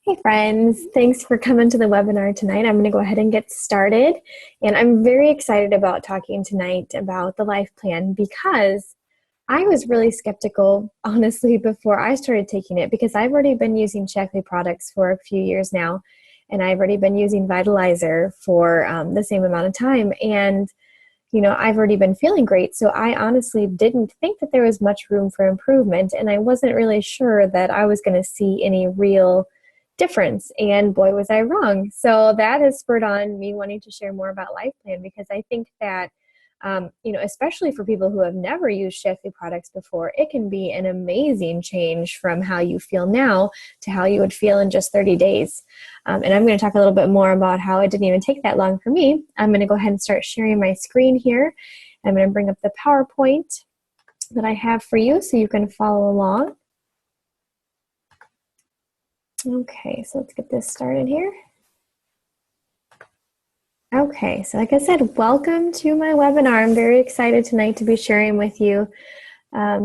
Hey friends, thanks for coming to the webinar tonight. I'm going to go ahead and get started. And I'm very excited about talking tonight about the life plan because I was really skeptical, honestly, before I started taking it because I've already been using Shaklee products for a few years now. And I've already been using Vitalizer for the same amount of time. And I've already been feeling great. So I honestly didn't think that there was much room for improvement. And I wasn't really sure that I was going to see any real difference. And boy, was I wrong. So that has spurred on me wanting to share more about Life Plan because I think that, especially for people who have never used Shaklee products before, it can be an amazing change from how you feel now to how you would feel in just 30 days. And I'm going to talk a little bit more about how it didn't even take that long for me. I'm going to go ahead and start sharing my screen here. I'm going to bring up the PowerPoint that I have for you so you can follow along. Okay, so let's get this started here. Okay, so like I said, welcome to my webinar. I'm very excited tonight to be sharing with you a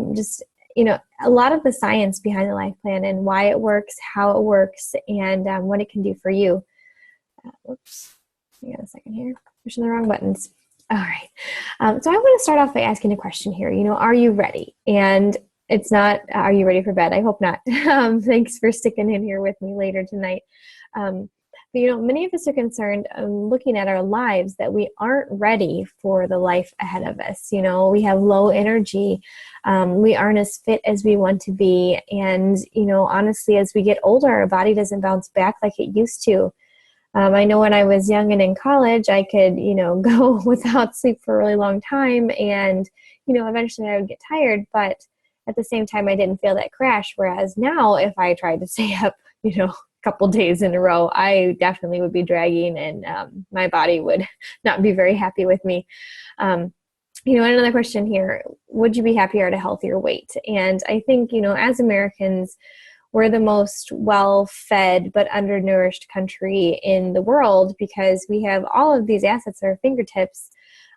lot of the science behind the Life Plan and why it works, how it works, and what it can do for you. Whoops, hang on a second here. Pushing the wrong buttons. All right, so I want to start off by asking a question here. Are you ready? And it's not, are you ready for bed? I hope not. Thanks for sticking in here with me later tonight. But many of us are concerned looking at our lives that we aren't ready for the life ahead of us. We have low energy. We aren't as fit as we want to be. And, honestly, as we get older, our body doesn't bounce back like it used to. I know when I was young and in college, I could, go without sleep for a really long time. And, eventually I would get tired. But at the same time, I didn't feel that crash. Whereas now, if I tried to stay up, a couple days in a row, I definitely would be dragging and my body would not be very happy with me. Another question here, would you be happier at a healthier weight? And I think, as Americans, we're the most well-fed but undernourished country in the world because we have all of these assets at our fingertips.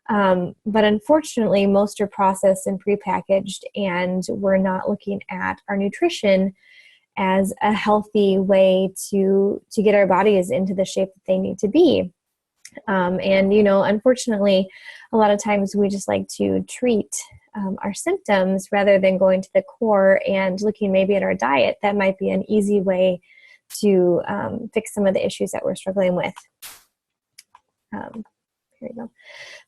But unfortunately, most are processed and prepackaged, and we're not looking at our nutrition as a healthy way to get our bodies into the shape that they need to be. Unfortunately, a lot of times we just like to treat our symptoms rather than going to the core and looking maybe at our diet. That might be an easy way to fix some of the issues that we're struggling with. Here we go.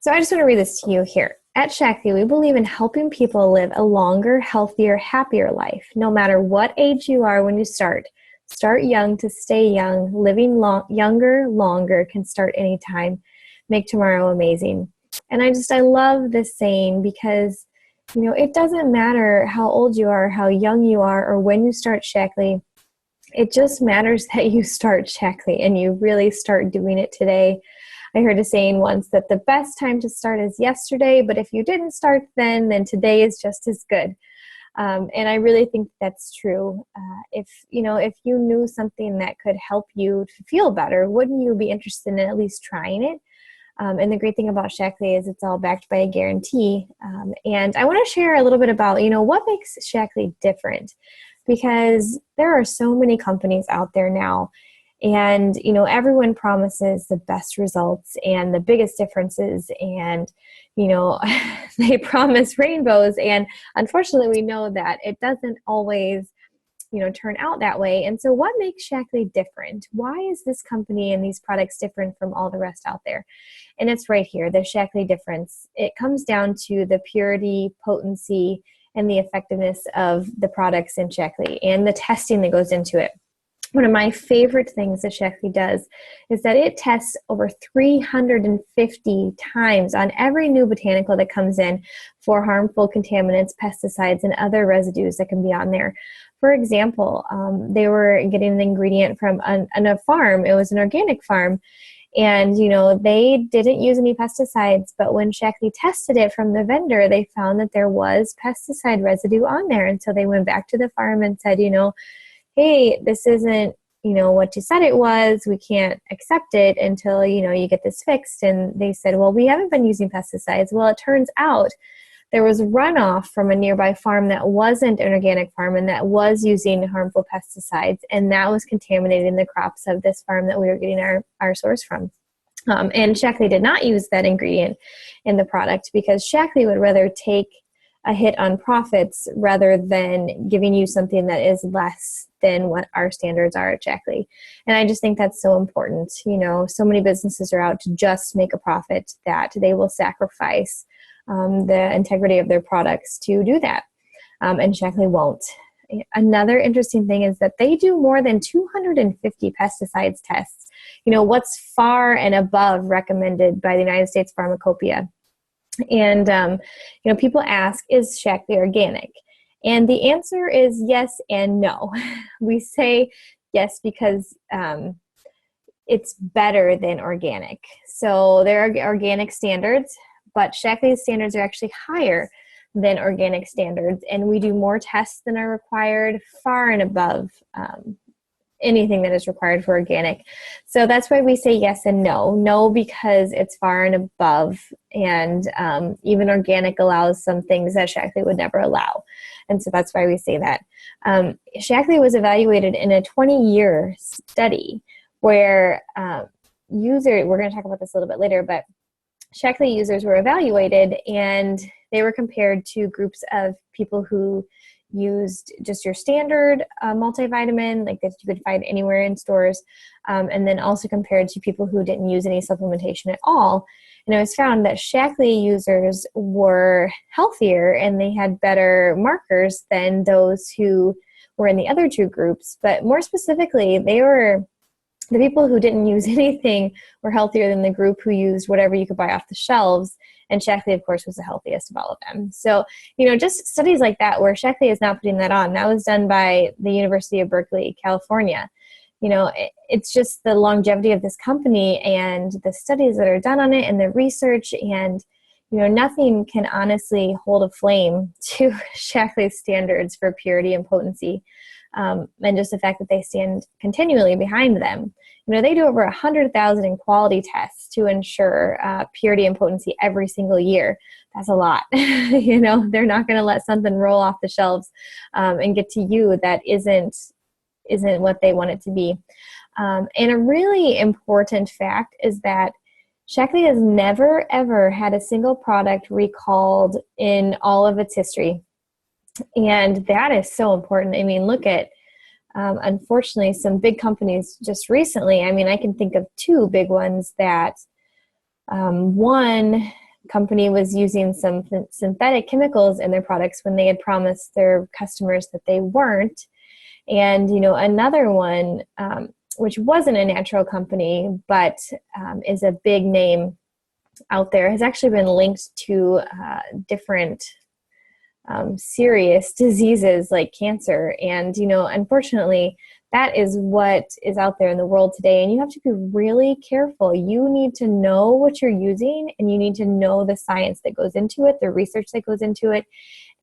So I just want to read this to you here. At Shaklee, we believe in helping people live a longer, healthier, happier life, no matter what age you are when you start. Start young to stay young. Living younger, longer can start anytime. Make tomorrow amazing. And I love this saying because, it doesn't matter how old you are, how young you are, or when you start Shaklee. It just matters that you start Shaklee and you really start doing it today. I heard a saying once that the best time to start is yesterday, but if you didn't start then today is just as good. And I really think that's true. If you knew something that could help you to feel better, wouldn't you be interested in at least trying it? And the great thing about Shaklee is it's all backed by a guarantee. And I want to share a little bit about, what makes Shaklee different, because there are so many companies out there now. And, everyone promises the best results and the biggest differences and, they promise rainbows. And unfortunately, we know that it doesn't always, turn out that way. And so what makes Shaklee different? Why is this company and these products different from all the rest out there? And it's right here, the Shaklee difference. It comes down to the purity, potency, and the effectiveness of the products in Shaklee and the testing that goes into it. One of my favorite things that Shaklee does is that it tests over 350 times on every new botanical that comes in for harmful contaminants, pesticides, and other residues that can be on there. For example, they were getting an ingredient from a farm. It was an organic farm. And, they didn't use any pesticides, but when Shaklee tested it from the vendor, they found that there was pesticide residue on there. And so they went back to the farm and said, hey, this isn't, what you said it was. We can't accept it until, you get this fixed. And they said, well, we haven't been using pesticides. Well, it turns out there was runoff from a nearby farm that wasn't an organic farm and that was using harmful pesticides, and that was contaminating the crops of this farm that we were getting our source from. And Shaklee did not use that ingredient in the product because Shaklee would rather take a hit on profits rather than giving you something that is less than what our standards are at Shaklee. And I just think that's so important. You know, so many businesses are out to just make a profit that they will sacrifice the integrity of their products to do that. And Shaklee won't. Another interesting thing is that they do more than 250 pesticides tests. You know, what's far and above recommended by the United States Pharmacopoeia. And, you know, people ask, is Shaklee organic? And the answer is yes and no. We say yes because it's better than organic. So there are organic standards, but Shaklee's standards are actually higher than organic standards. And we do more tests than are required, far and above anything that is required for organic. So that's why we say yes and no. No, because it's far and above, and even organic allows some things that Shaklee would never allow. And so that's why we say that. Shaklee was evaluated in a 20-year study where we're going to talk about this a little bit later, but Shaklee users were evaluated and they were compared to groups of people who used just your standard multivitamin, like that you could find anywhere in stores, and then also compared to people who didn't use any supplementation at all. And it was found that Shaklee users were healthier and they had better markers than those who were in the other two groups. But more specifically, the people who didn't use anything were healthier than the group who used whatever you could buy off the shelves. And Shaklee, of course, was the healthiest of all of them. So, you know, just studies like that where Shaklee is not putting that on. That was done by the University of Berkeley, California. You know, it's just the longevity of this company and the studies that are done on it and the research, and, you know, nothing can honestly hold a flame to Shaklee's standards for purity and potency. And just the fact that they stand continually behind them. You know, they do over 100,000 in quality tests to ensure purity and potency every single year. That's a lot. You know, they're not going to let something roll off the shelves and get to you that isn't what they want it to be. And a really important fact is that Shaklee has never, ever had a single product recalled in all of its history. And that is so important. I mean, look at, unfortunately, some big companies just recently. I mean, I can think of two big ones that one company was using some synthetic chemicals in their products when they had promised their customers that they weren't. And, you know, another one, which wasn't a natural company, but is a big name out there, has actually been linked to different serious diseases like cancer. And, you know, unfortunately, that is what is out there in the world today. And you have to be really careful. You need to know what you're using, and you need to know the science that goes into it, the research that goes into it.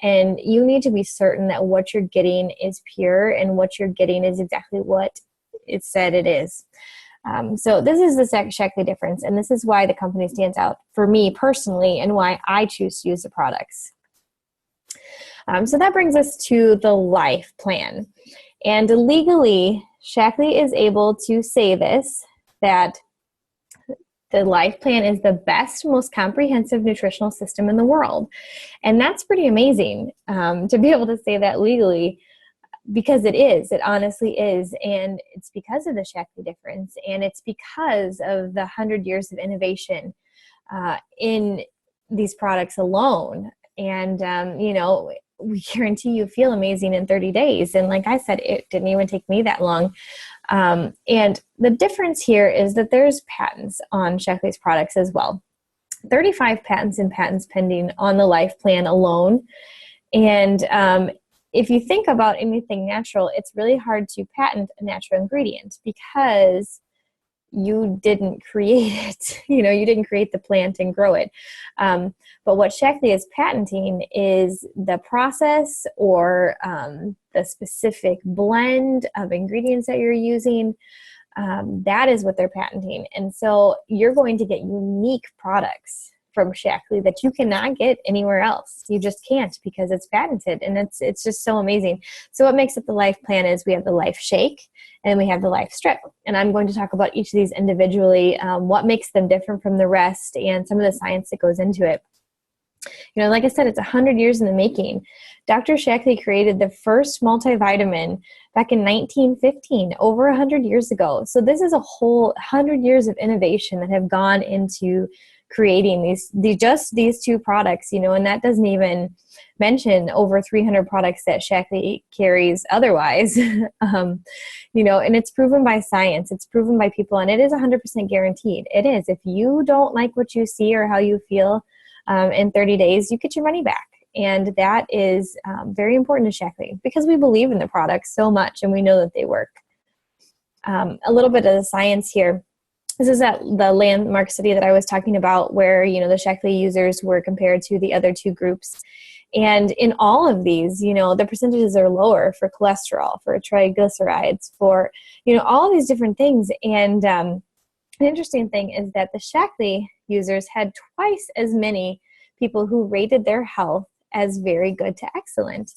And you need to be certain that what you're getting is pure and what you're getting is exactly what it said it is. So this is the Shaklee difference. And this is why the company stands out for me personally and why I choose to use the products. So that brings us to the life plan. And legally, Shaklee is able to say this, that the life plan is the best, most comprehensive nutritional system in the world. And that's pretty amazing to be able to say that legally, because it is. It honestly is. And it's because of the Shaklee difference. And it's because of the 100 years of innovation in these products alone. And, you know, we guarantee you feel amazing in 30 days. And like I said, it didn't even take me that long. And the difference here is that there's patents on Shaklee's products as well. 35 patents and patents pending on the life plan alone. And if you think about anything natural, it's really hard to patent a natural ingredient because you didn't create it. You know, you didn't create the plant and grow it. But what Shaklee is patenting is the process or the specific blend of ingredients that you're using. That is what they're patenting. And so you're going to get unique products from Shaklee that you cannot get anywhere else. You just can't, because it's patented, and it's just so amazing. So what makes up the Life Plan is we have the Life Shake and we have the Life Strip. And I'm going to talk about each of these individually, what makes them different from the rest, and some of the science that goes into it. Like I said, it's 100 years in the making. Dr. Shaklee created the first multivitamin back in 1915, over 100 years ago. So this is a whole 100 years of innovation that have gone into creating these two products, and that doesn't even mention over 300 products that Shaklee carries otherwise. And it's proven by science, it's proven by people, and it is 100% guaranteed. It is. If you don't like what you see or how you feel in 30 days, you get your money back. And that is very important to Shaklee, because we believe in the products so much and we know that they work. A little bit of the science here. This is the landmark study that I was talking about, where the Shaklee users were compared to the other two groups. And in all of these, the percentages are lower for cholesterol, for triglycerides, for, all of these different things. And an interesting thing is that the Shaklee users had twice as many people who rated their health as very good to excellent.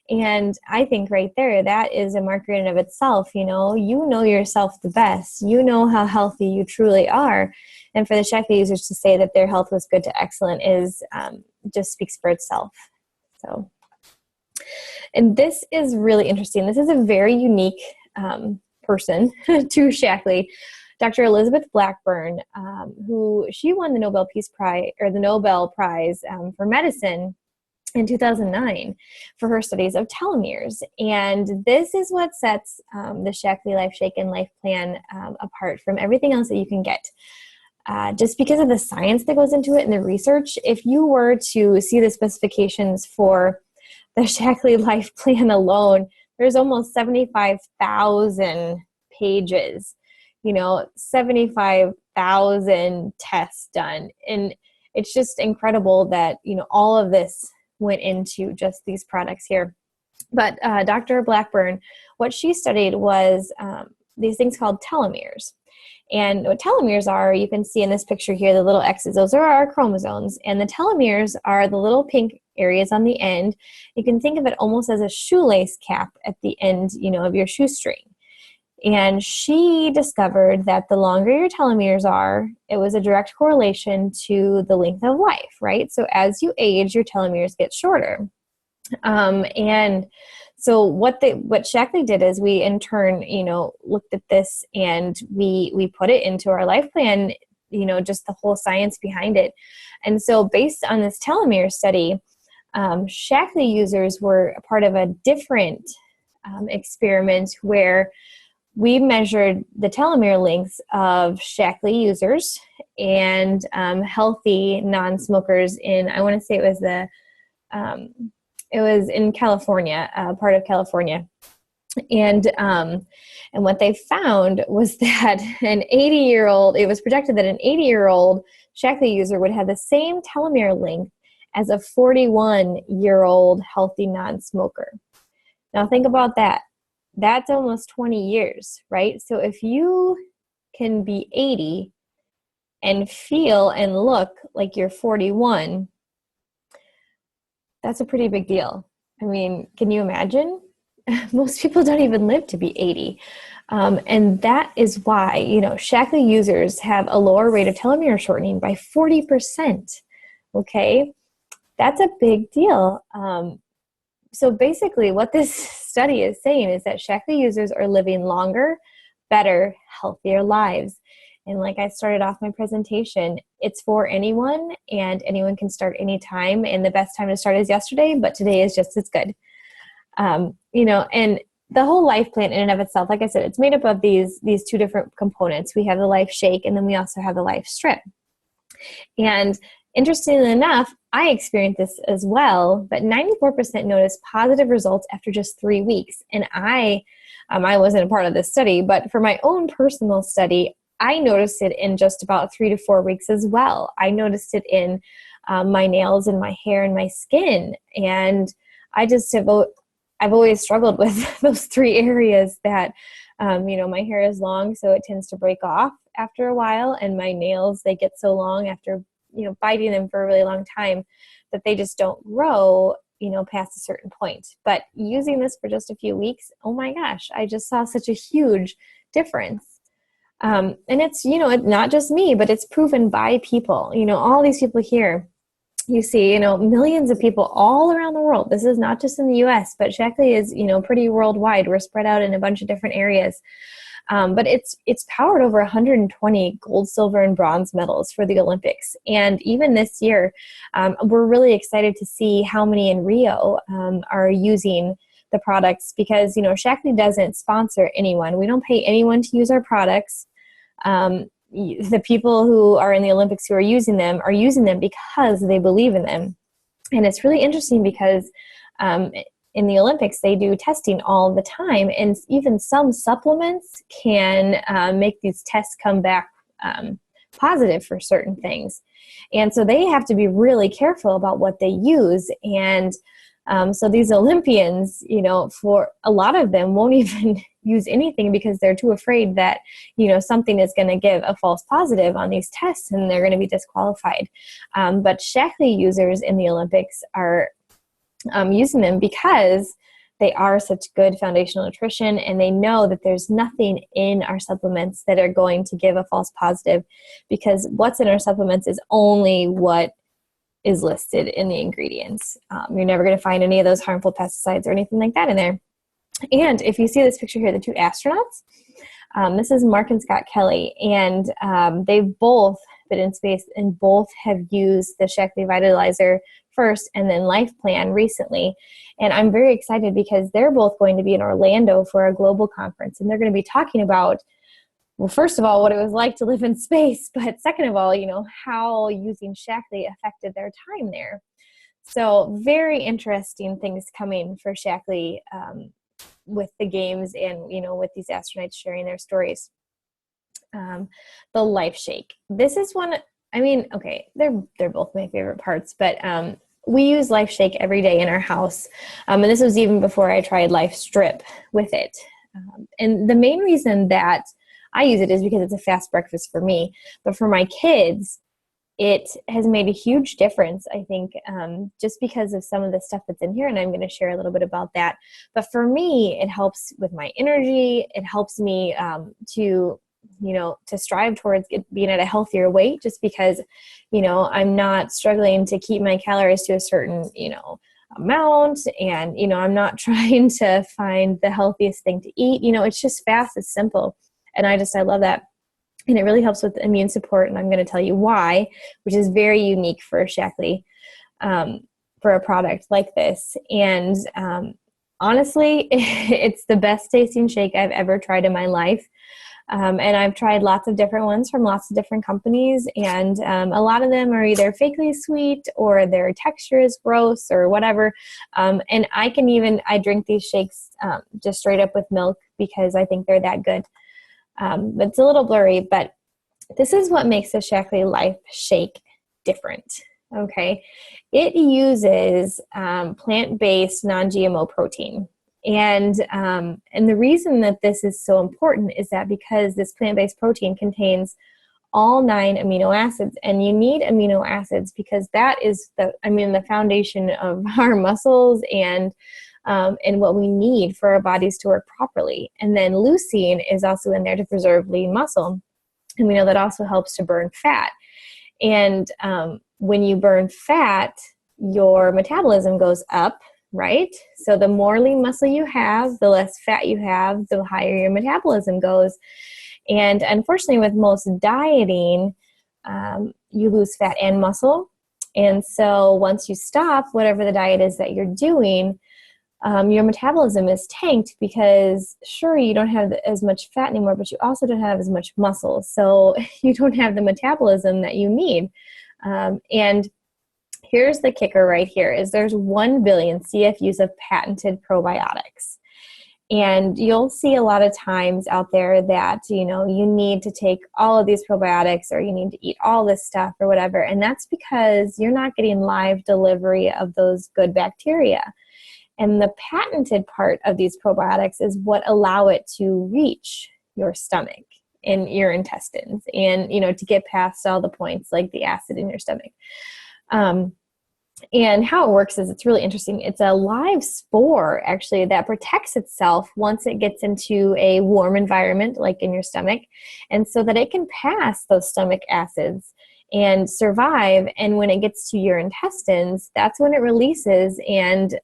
And I think right there, that is a marker in and of itself. You know yourself the best. You know how healthy you truly are. And for the Shaklee users to say that their health was good to excellent is just speaks for itself. So, and this is really interesting. This is a very unique person to Shaklee. Dr. Elizabeth Blackburn, who she won the Nobel Peace Prize, or the Nobel Prize for Medicine in 2009 for her studies of telomeres. And this is what sets the Shaklee Life Shake and Life Plan apart from everything else that you can get. Just because of the science that goes into it and the research, if you were to see the specifications for the Shaklee Life Plan alone, there's almost 75,000 pages, 75,000 tests done. And it's just incredible that, all of this went into just these products here. But Dr. Blackburn, what she studied was these things called telomeres. And what telomeres are, you can see in this picture here, the little X's, those are our chromosomes. And the telomeres are the little pink areas on the end. You can think of it almost as a shoelace cap at the end, of your shoestring. And she discovered that the longer your telomeres are, it was a direct correlation to the length of life, right? So as you age, your telomeres get shorter. And so what Shaklee did is we in turn, looked at this and we put it into our life plan, just the whole science behind it. And so based on this telomere study, Shaklee users were a part of a different experiment where we measured the telomere lengths of Shaklee users and healthy non-smokers in, I want to say it was in California, part of California. And what they found was that it was projected that an 80-year-old Shaklee user would have the same telomere length as a 41-year-old healthy non-smoker. Now think about that. That's almost 20 years, right? So if you can be 80 and feel and look like you're 41, that's a pretty big deal. I mean, can you imagine? Most people don't even live to be 80. And that is why, Shaklee users have a lower rate of telomere shortening by 40%. Okay? That's a big deal. So basically what this study is saying is that Shaklee users are living longer, better, healthier lives. And like I started off my presentation, it's for anyone and anyone can start anytime. And the best time to start is yesterday, but today is just as good. And the whole life plan in and of itself, like I said, it's made up of these two different components. We have the Life Shake and then we also have the Life Strip. And interestingly enough, I experienced this as well, but 94% noticed positive results after just 3 weeks. And I wasn't a part of this study, but for my own personal study, I noticed it in just about 3 to 4 weeks as well. I noticed it in my nails and my hair and my skin. And I've always struggled with those 3 areas that, my hair is long, so it tends to break off after a while. And my nails, they get so long after biting them for a really long time, that they just don't grow, past a certain point. But using this for just a few weeks, oh my gosh, I just saw such a huge difference. And it's, not just me, but it's proven by people, all these people here. You see, millions of people all around the world. This is not just in the US, but Shaklee is, pretty worldwide. We're spread out in a bunch of different areas. But it's powered over 120 gold, silver, and bronze medals for the Olympics. And even this year, we're really excited to see how many in Rio are using the products, because, Shaklee doesn't sponsor anyone. We don't pay anyone to use our products. The people who are in the Olympics who are using them because they believe in them. And it's really interesting because in the Olympics, they do testing all the time, and even some supplements can make these tests come back positive for certain things. And so they have to be really careful about what they use. And so these Olympians, for a lot of them won't even use anything because they're too afraid that, something is going to give a false positive on these tests and they're going to be disqualified. But Shaklee users in the Olympics are using them because they are such good foundational nutrition, and they know that there's nothing in our supplements that are going to give a false positive, because what's in our supplements is only what is listed in the ingredients. You're never going to find any of those harmful pesticides or anything like that in there. And if you see this picture here, the two astronauts, this is Mark and Scott Kelly, and they've both been in space and both have used the Shaklee Vitalizer first and then Life Plan recently. And I'm very excited because they're both going to be in Orlando for a global conference, and they're going to be talking about, well, first of all, what it was like to live in space, but second of all, how using Shaklee affected their time there. So very interesting things coming for Shaklee with the games and, with these astronauts sharing their stories. The Life Shake. This is one, okay, they're both my favorite parts, but we use Life Shake every day in our house. And this was even before I tried Life Strip with it. And the main reason that I use it is because it's a fast breakfast for me. But for my kids, it has made a huge difference, I think, just because of some of the stuff that's in here, and I'm going to share a little bit about that. But for me, it helps with my energy. It helps me to strive towards being at a healthier weight, just because, I'm not struggling to keep my calories to a certain, amount, and, I'm not trying to find the healthiest thing to eat. It's just fast, it's simple. And I love that. And it really helps with immune support. And I'm going to tell you why, which is very unique for Shaklee, for a product like this. And honestly, it's the best tasting shake I've ever tried in my life. And I've tried lots of different ones from lots of different companies. And a lot of them are either fakely sweet or their texture is gross or whatever. And I drink these shakes just straight up with milk because I think they're that good. But it's a little blurry, but this is what makes the Shaklee Life Shake different. Okay. It uses plant-based non-GMO protein. And the reason that this is so important is that because this plant-based protein contains all 9 amino acids, and you need amino acids because that is the foundation of our muscles and what we need for our bodies to work properly. And then leucine is also in there to preserve lean muscle. And we know that also helps to burn fat. And when you burn fat, your metabolism goes up, right? So the more lean muscle you have, the less fat you have, the higher your metabolism goes. And unfortunately, with most dieting, you lose fat and muscle. And so once you stop whatever the diet is that you're doing, your metabolism is tanked because, sure, you don't have as much fat anymore, but you also don't have as much muscle. So you don't have the metabolism that you need. And here's the kicker right here is there's 1 billion CFUs of patented probiotics. And you'll see a lot of times out there that, you need to take all of these probiotics or you need to eat all this stuff or whatever. And that's because you're not getting live delivery of those good bacteria. And the patented part of these probiotics is what allow it to reach your stomach. in your intestines, and, to get past all the points like the acid in your stomach. And how it works is it's really interesting. It's a live spore, actually, that protects itself once it gets into a warm environment, like in your stomach, and so that it can pass those stomach acids and survive. And when it gets to your intestines, that's when it releases, and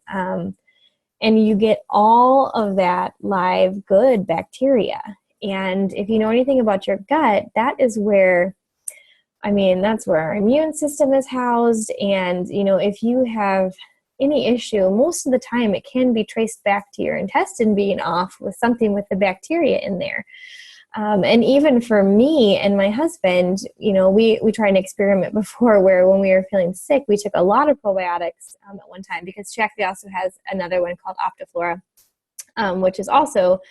you get all of that live good bacteria. And if you know anything about your gut, that is where, that's where our immune system is housed. And, if you have any issue, most of the time it can be traced back to your intestine being off with something with the bacteria in there. And even for me and my husband, we tried an experiment before where when we were feeling sick, we took a lot of probiotics at one time, because Shaklee also has another one called Optiflora, which is also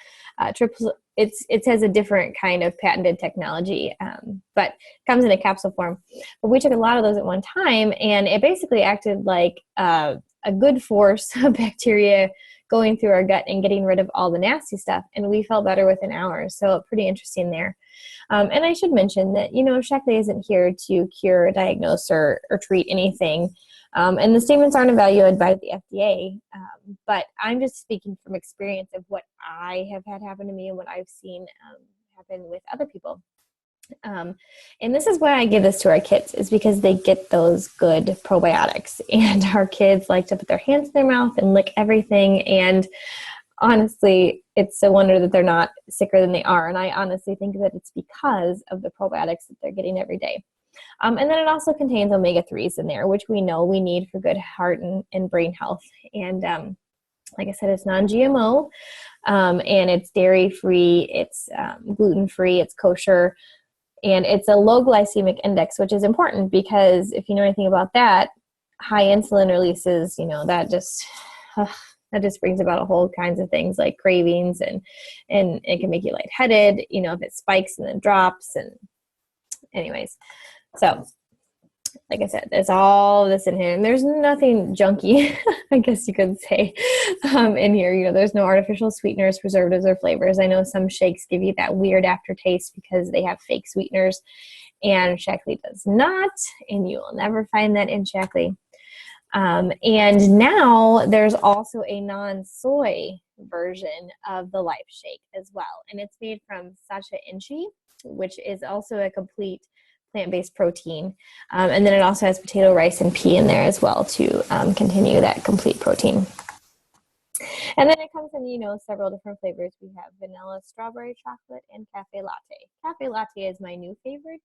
triple. It has a different kind of patented technology, but comes in a capsule form. But we took a lot of those at one time, and it basically acted like a good force of bacteria going through our gut and getting rid of all the nasty stuff. And we felt better within hours. So pretty interesting there. And I should mention that, Shaklee isn't here to cure, diagnose, or treat anything. And the statements aren't evaluated by the FDA. But I'm just speaking from experience of what I have had happen to me and what I've seen happen with other people. And this is why I give this to our kids, is because they get those good probiotics, and our kids like to put their hands in their mouth and lick everything. And honestly, it's a wonder that they're not sicker than they are. And I honestly think that it's because of the probiotics that they're getting every day. And then it also contains omega-3s in there, which we know we need for good heart and brain health. And like I said, it's non-GMO, and it's dairy-free, it's gluten-free, it's kosher. And it's a low glycemic index, which is important because if you know anything about that, high insulin releases, that just brings about a whole kinds of things like cravings, and it can make you lightheaded, if it spikes and then drops. And anyways, so like I said, there's all this in here, and there's nothing junky, I guess you could say, in here. There's no artificial sweeteners, preservatives, or flavors. I know some shakes give you that weird aftertaste because they have fake sweeteners, and Shaklee does not, and you will never find that in Shaklee. And now there's also a non-soy version of the Life Shake as well, and it's made from Sacha Inchi, which is also a complete plant-based protein. And then it also has potato, rice, and pea in there as well to continue that complete protein. And then it comes in, several different flavors. We have vanilla, strawberry, chocolate, and cafe latte. Cafe latte is my new favorite.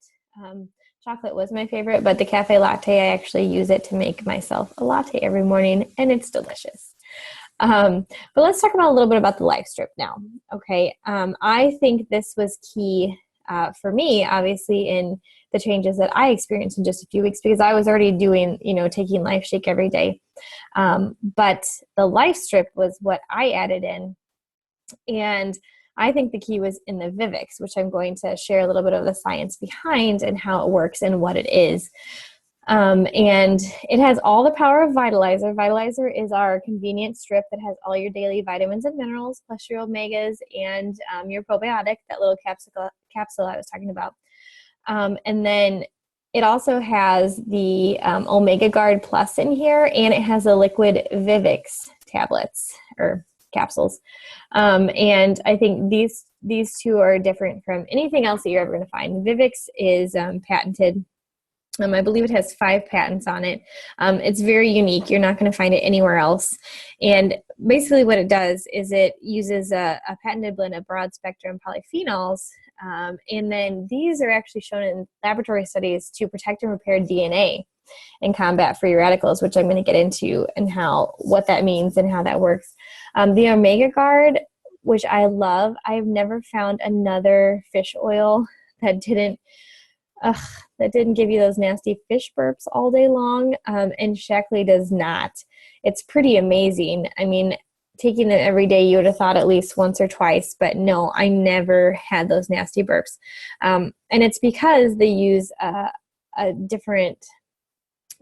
Chocolate was my favorite, but the cafe latte, I actually use it to make myself a latte every morning, and it's delicious. But let's talk about a little bit about the Life Strip now. Okay. I think this was key for me, obviously, in the changes that I experienced in just a few weeks, because I was already doing, taking Life Shake every day. But the Life Strip was what I added in. And I think the key was in the Vivix, which I'm going to share a little bit of the science behind and how it works and what it is. And it has all the power of Vitalizer. Vitalizer is our convenient strip that has all your daily vitamins and minerals, plus your omegas and your probiotic, that little capsule I was talking about. And then it also has the Omega Guard Plus in here, and it has the liquid Vivix tablets or capsules. And I think these two are different from anything else that you're ever going to find. Vivix is patented. I believe it has 5 patents on it. It's very unique. You're not going to find it anywhere else. And basically what it does is it uses a patented blend of broad spectrum polyphenols. And then these are actually shown in laboratory studies to protect and repair DNA and combat free radicals, which I'm going to get into and what that means and how that works. The Omega Guard, which I love, I've never found another fish oil that didn't give you those nasty fish burps all day long, and Shaklee does not. It's pretty amazing. I mean, taking it every day, you would have thought at least once or twice, but no, I never had those nasty burps. And it's because they use a different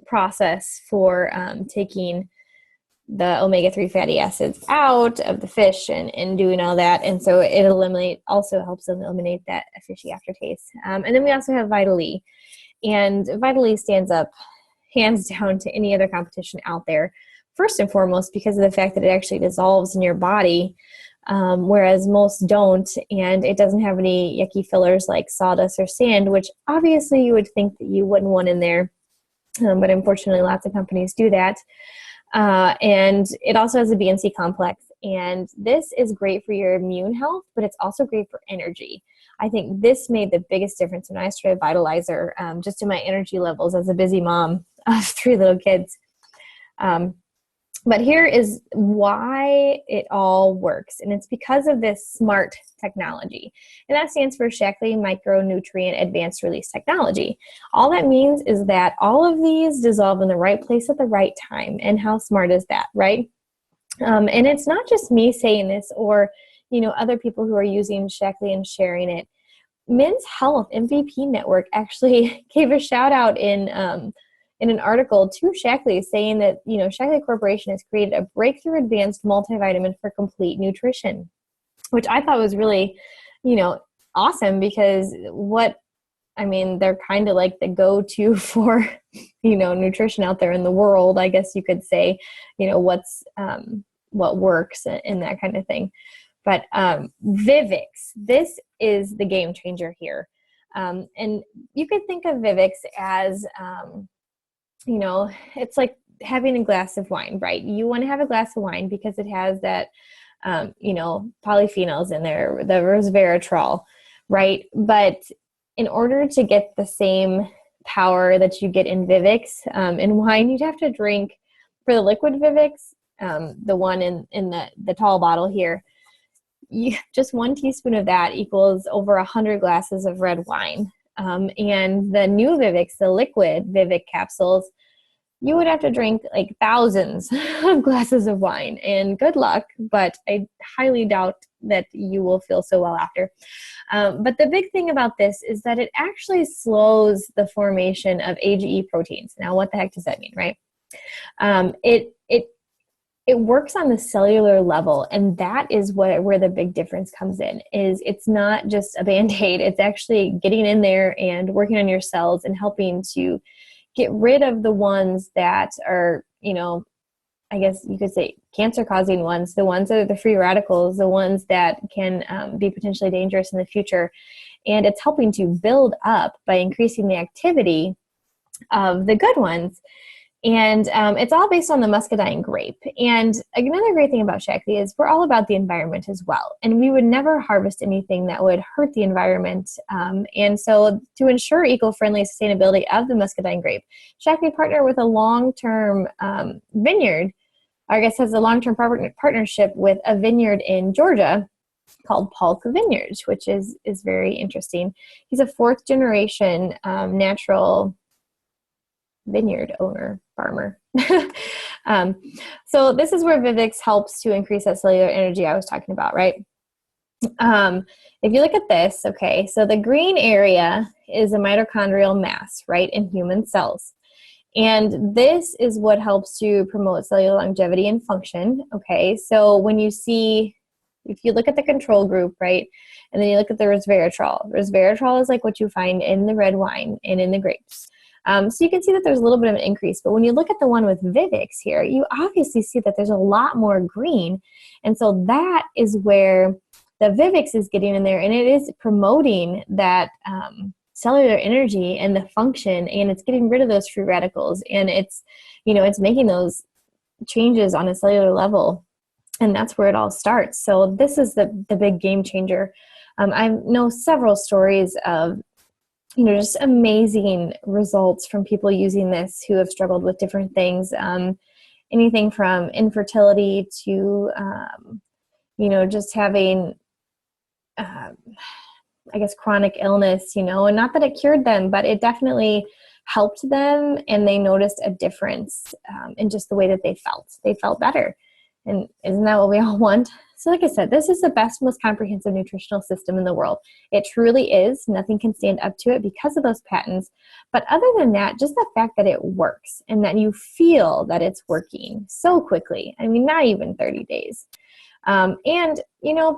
process for taking the omega-3 fatty acids out of the fish and doing all that. And so it also helps eliminate that fishy aftertaste. And then we also have Vital E. And Vital E stands up hands down to any other competition out there. First and foremost, because of the fact that it actually dissolves in your body, whereas most don't, and it doesn't have any yucky fillers like sawdust or sand, which obviously you would think that you wouldn't want in there. But unfortunately, lots of companies do that. And it also has a BNC complex. And this is great for your immune health, but it's also great for energy. I think this made the biggest difference when I started Vitalizer, just in my energy levels as a busy mom of 3 little kids. But here is why it all works, and it's because of this SMART technology, and that stands for Shaklee Micronutrient Advanced Release Technology. All that means is that all of these dissolve in the right place at the right time, and how smart is that, right? And it's not just me saying this, or other people who are using Shaklee and sharing it. Men's Health MVP Network actually gave a shout out in an article to Shaklee, saying that, Shaklee Corporation has created a breakthrough advanced multivitamin for complete nutrition, which I thought was really, awesome, because they're kind of like the go-to for, nutrition out there in the world, I guess you could say, what works and that kind of thing. But Vivix, this is the game changer here. And you could think of Vivix as, it's like having a glass of wine, right? You want to have a glass of wine because it has that, polyphenols in there, the resveratrol, right? But in order to get the same power that you get in Vivix in wine, you'd have to drink, for the liquid Vivix, the one in the tall bottle here, just 1 teaspoon of that equals over 100 glasses of red wine. And the new Vivix, the liquid Vivix capsules, you would have to drink like thousands of glasses of wine, and good luck, but I highly doubt that you will feel so well after. But the big thing about this is that it actually slows the formation of AGE proteins. Now, what the heck does that mean, right? It works on the cellular level, and that is where the big difference comes in. Is it's not just a Band-Aid, it's actually getting in there and working on your cells and helping to get rid of the ones that are, I guess you could say cancer-causing ones, the ones that are the free radicals, the ones that can be potentially dangerous in the future. And it's helping to build up by increasing the activity of the good ones. And it's all based on the muscadine grape. And another great thing about Shaklee is we're all about the environment as well. And we would never harvest anything that would hurt the environment. And so to ensure eco-friendly sustainability of the muscadine grape, Shaklee partnered with a long-term vineyard, or I guess has a long-term partnership with a vineyard in Georgia called Polk Vineyards, which is very interesting. He's a 4th generation natural vineyard owner, farmer. So this is where Vivix helps to increase that cellular energy I was talking about, right? If you look at this, okay, so the green area is a mitochondrial mass, right, in human cells. And this is what helps to promote cellular longevity and function, okay? So when you see, if you look at the control group, right, and then you look at the resveratrol is like what you find in the red wine and in the grapes. So you can see that there's a little bit of an increase, but when you look at the one with Vivix here, you obviously see that there's a lot more green. And so that is where the Vivix is getting in there, and it is promoting that cellular energy and the function, and it's getting rid of those free radicals, and it's, it's making those changes on a cellular level, and that's where it all starts. So this is the big game changer. I know several stories of just amazing results from people using this who have struggled with different things, anything from infertility to, just having, I guess, chronic illness, and not that it cured them, but it definitely helped them, and they noticed a difference in just the way that they felt. They felt better. And isn't that what we all want? So like I said, this is the best, most comprehensive nutritional system in the world. It truly is. Nothing can stand up to it because of those patents. But other than that, just the fact that it works and that you feel that it's working so quickly. I mean, not even 30 days. And,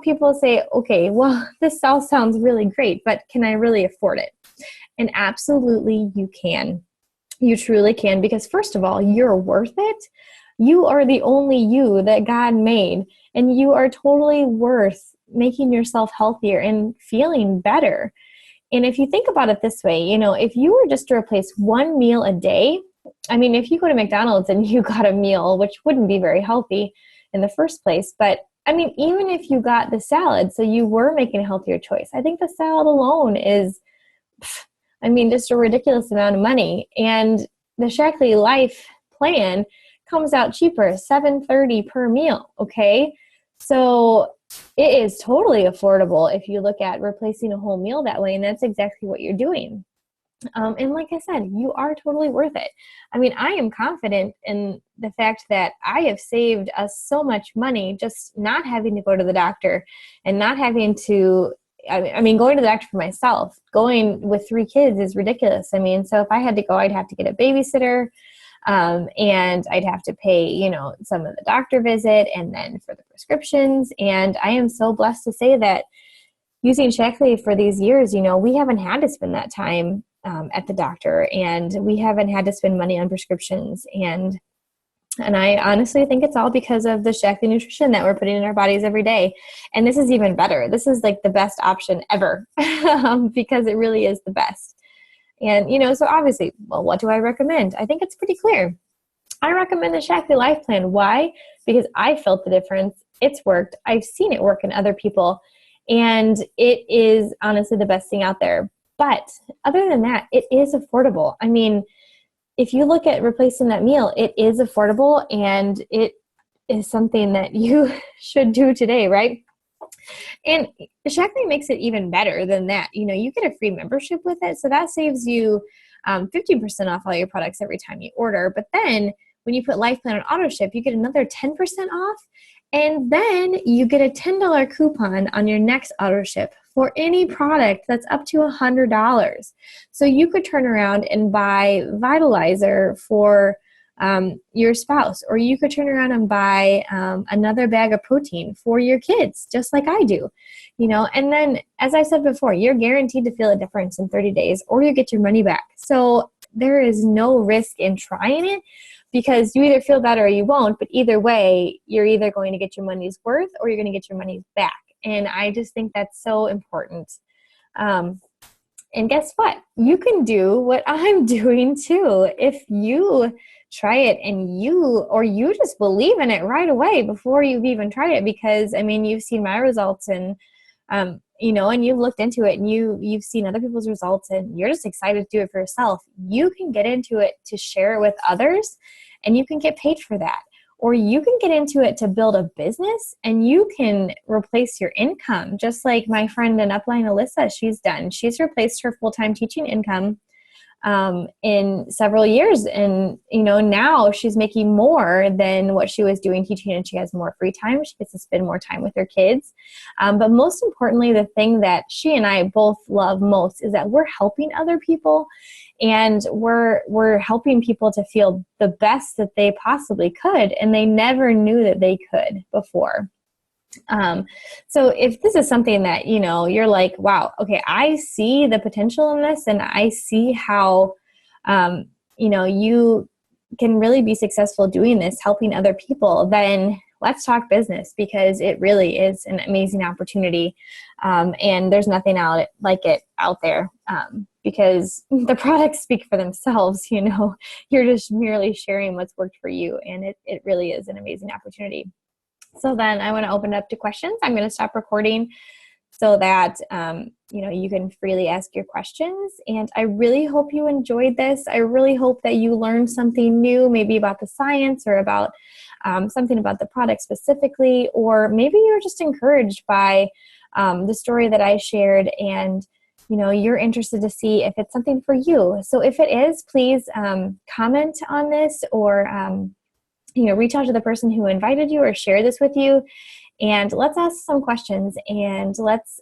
people say, okay, well, this all sounds really great, but can I really afford it? And absolutely you can. You truly can, because first of all, you're worth it. You are the only you that God made, and you are totally worth making yourself healthier and feeling better. And if you think about it this way, if you were just to replace one meal a day, I mean, if you go to McDonald's and you got a meal, which wouldn't be very healthy in the first place, but I mean, even if you got the salad, so you were making a healthier choice, I think the salad alone is, just a ridiculous amount of money. And the Shaklee Life plan comes out cheaper, $7.30 per meal, okay? So it is totally affordable if you look at replacing a whole meal that way, and that's exactly what you're doing. And like I said, you are totally worth it. I mean, I am confident in the fact that I have saved us so much money just not having to go to the doctor and not having to, going to the doctor for myself. Going with 3 kids is ridiculous. So if I had to go, I'd have to get a babysitter. And I'd have to pay, some of the doctor visit and then for the prescriptions. And I am so blessed to say that using Shaklee for these years, we haven't had to spend that time at the doctor, and we haven't had to spend money on prescriptions. And I honestly think it's all because of the Shaklee nutrition that we're putting in our bodies every day. And this is even better. This is like the best option ever because it really is the best. And, so obviously, well, what do I recommend? I think it's pretty clear. I recommend the Shaklee Life Plan. Why? Because I felt the difference. It's worked. I've seen it work in other people. And it is honestly the best thing out there. But other than that, it is affordable. I mean, if you look at replacing that meal, it is affordable, and it is something that you should do today, right? And Shaklee makes it even better than that. You get a free membership with it, so that saves you 15% off all your products every time you order. But then when you put Life Plan on auto ship, you get another 10% off, and then you get a $10 coupon on your next auto ship for any product that's up to $100. So you could turn around and buy Vitalizer for your spouse, or you could turn around and buy another bag of protein for your kids, just like I do, and then, as I said before, you're guaranteed to feel a difference in 30 days or you get your money back. So there is no risk in trying it, because you either feel better or you won't, but either way, you're either going to get your money's worth or you're going to get your money's back. And I just think that's so important. And guess what? You can do what I'm doing too. If you try it and you just believe in it right away before you've even tried it, because you've seen my results, and and you've looked into it, and you've seen other people's results, and you're just excited to do it for yourself. You can get into it to share it with others, and you can get paid for that. Or you can get into it to build a business, and you can replace your income, just like my friend in Upline, Alyssa, she's done. She's replaced her full-time teaching income in several years. And, now she's making more than what she was doing teaching, and she has more free time. She gets to spend more time with her kids. But most importantly, the thing that she and I both love most is that we're helping other people, and we're helping people to feel the best that they possibly could, and they never knew that they could before. So if this is something that, you're like, wow, okay, I see the potential in this, and I see how, you can really be successful doing this, helping other people, then let's talk business, because it really is an amazing opportunity. And there's nothing like it out there, because the products speak for themselves. You're just merely sharing what's worked for you, and it really is an amazing opportunity. So then I want to open it up to questions. I'm going to stop recording so that, you can freely ask your questions. And I really hope you enjoyed this. I really hope that you learned something new, maybe about the science, or about something about the product specifically, or maybe you're just encouraged by the story that I shared, and you're interested to see if it's something for you. So if it is, please comment on this, or reach out to the person who invited you or share this with you, and let's ask some questions, and let's,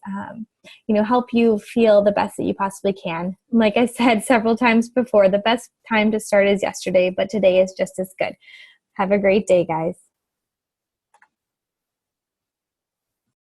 help you feel the best that you possibly can. Like I said several times before, the best time to start is yesterday, but today is just as good. Have a great day, guys.